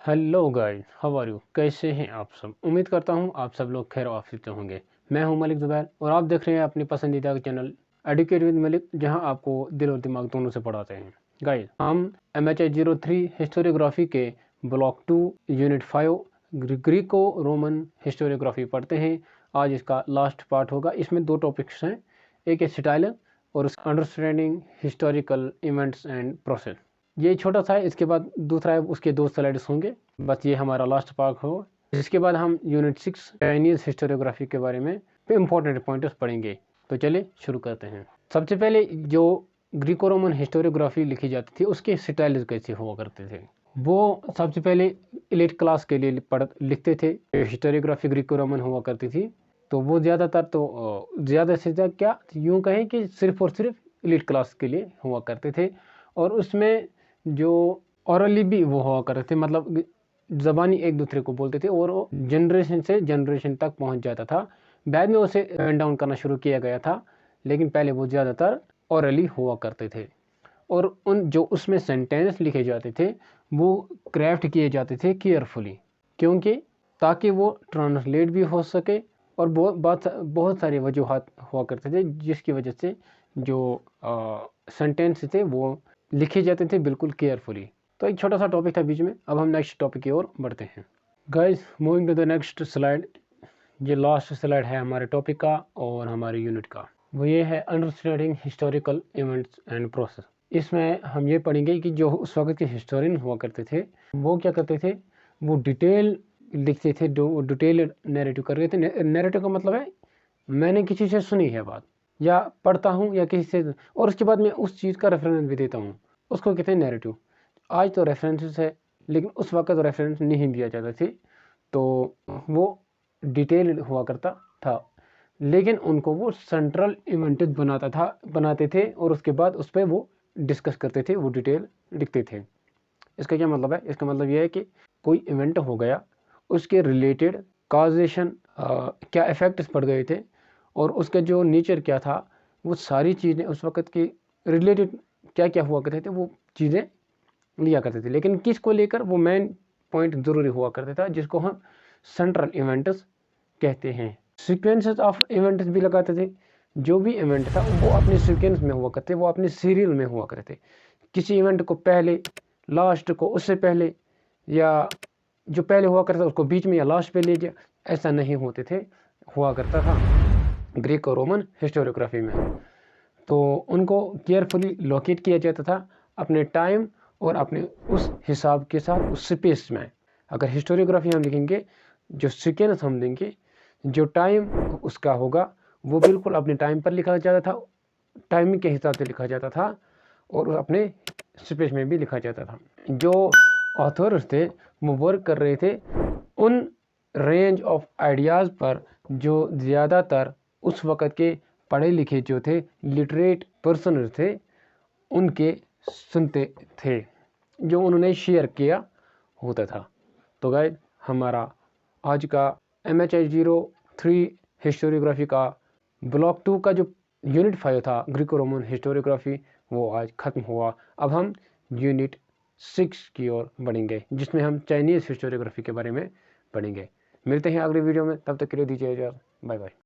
Hello guys, how are you? कैसे हैं आप सब? उम्मीद करता हूं आप सब लोग खैर आफियत से होंगे। मैं हूं मलिक ज़ुबैर और आप देख रहे हैं अपनी पसंदीदा चैनल एडुकेट विद मलिक, जहां आपको दिल और दिमाग दोनों से पढ़ाते हैं। गाइस, हम MHI03 हिस्टोरियोग्राफी के block 2 unit 5 Greco Roman historiography पढ़ते हैं। आज इसका लास्ट पार्ट होगा। इसमें दो टॉपिक्स हैं, एक है स्टाइल और understanding historical events and process. ये छोटा सा है, इसके बाद दूसरा है, उसके 2 स्लाइड्स होंगे। बस ये हमारा लास्ट पार्ट हो। इसके बाद हम यूनिट 6 चाइनीज़ हिस्टोरियोग्राफी के बारे में इंपॉर्टेंट पॉइंट्स पढ़ेंगे। तो चलिए शुरू करते हैं। सबसे पहले जो ग्रीको रोमन हिस्टोरियोग्राफी लिखी जाती थी उसके स्टाइल्स कैसे हुआ करते थे। वो सबसे पहले एलीट क्लास के लिए लिखते थे। हिस्टोरियोग्राफी ग्रीको रोमन हुआ करती थी, तो वो ज़्यादातर तो ज़्यादा से ज़्यादा क्या यूँ कहें कि सिर्फ और सिर्फ एलीट क्लास के लिए हुआ करते थे। और उसमें जो ऑरली भी वो हुआ करते थे, मतलब ज़बानी एक दूसरे को बोलते थे और वो जनरेशन से जनरेशन तक पहुंच जाता था। बाद में उसे हैंड डाउन करना शुरू किया गया था, लेकिन पहले वो ज़्यादातर ऑरली हुआ करते थे। और उन जो उसमें सेंटेंस लिखे जाते थे वो क्राफ्ट किए जाते थे केयरफुली, क्योंकि ताकि वो ट्रांसलेट भी हो सके। और बहुत सारी वजूहात हुआ करते थे जिसकी वजह से जो सेंटेंस थे वो लिखे जाते थे बिल्कुल केयरफुली। तो एक छोटा सा टॉपिक था बीच में। अब हम नेक्स्ट टॉपिक की ओर बढ़ते हैं। Guys, moving to the next slide. ये लास्ट स्लाइड है हमारे टॉपिक का और हमारे यूनिट का। वो ये है understanding historical events and process. इसमें हम ये पढ़ेंगे कि जो उस वक्त के हिस्टोरियन हुआ करते थे वो क्या करते थे, वो डिटेल लिखते थे, डिटेल नैरेटिव कर रहे थे। नैरेटिव का मतलब है मैंने किसी से सुनी है बात या पढ़ता हूँ या किसी से, और उसके बाद मैं उस चीज़ का रेफरेंस भी देता हूँ, उसको कहते हैं नैरेटिव। आज तो रेफरेंसेस है, लेकिन उस वक्त तो रेफरेंस नहीं दिया जाता थे, तो वो डिटेल हुआ करता था। लेकिन उनको वो सेंट्रल इवेंट बनाते थे और उसके बाद उस पर वो डिस्कस करते थे, वो डिटेल लिखते थे। इसका क्या मतलब है? इसका मतलब ये है कि कोई इवेंट हो गया, उसके रिलेटेड काजेशन क्या इफ़ेक्ट्स पड़ गए थे और उसका जो नेचर क्या था, वो सारी चीज़ें उस वक्त की रिलेटेड क्या क्या हुआ करते थे वो चीज़ें लिया करते थे। लेकिन किसको लेकर, वो मेन पॉइंट ज़रूरी हुआ करता था जिसको हम सेंट्रल इवेंट्स कहते हैं। सीक्वेंसेस ऑफ इवेंट्स भी लगाते थे। जो भी इवेंट था वो अपने सीक्वेंस में हुआ करते, वो अपने सीरियल में हुआ करते। किसी इवेंट को पहले, लास्ट को उससे पहले, या जो पहले हुआ करता उसको बीच में या लास्ट पे ले गया, ऐसा नहीं होते थे, हुआ करता था ग्रीको रोमन हिस्टोरियोग्राफी में। तो उनको केयरफुली लोकेट किया जाता था अपने टाइम और अपने उस हिसाब के साथ उस स्पेस में। अगर हिस्टोरियोग्राफी हम लिखेंगे, जो सीक्वेंस हम देंगे, जो टाइम उसका होगा वो बिल्कुल अपने टाइम पर लिखा जाता था, टाइमिंग के हिसाब से लिखा जाता था और अपने स्पेस में भी लिखा जाता था। जो ऑथर्स थे वो वर्क कर रहे थे उन रेंज ऑफ आइडियाज़ पर जो ज़्यादातर उस वक़्त के पढ़े लिखे जो थे लिटरेट पर्सन थे उनके सुनते थे, जो उन्होंने शेयर किया होता था। तो गाइस, हमारा आज का MHI03 हिस्टोरियोग्राफी का ब्लॉक 2 का जो यूनिट 5 था ग्रीको रोमन हिस्टोरियोग्राफी, वो आज ख़त्म हुआ। अब हम यूनिट 6 की ओर बढ़ेंगे जिसमें हम चाइनीज़ हिस्टोरियोग्राफी के बारे में पढ़ेंगे। मिलते हैं अगले वीडियो में, तब तक के लिए दीजिए इजाज़त। Bye bye.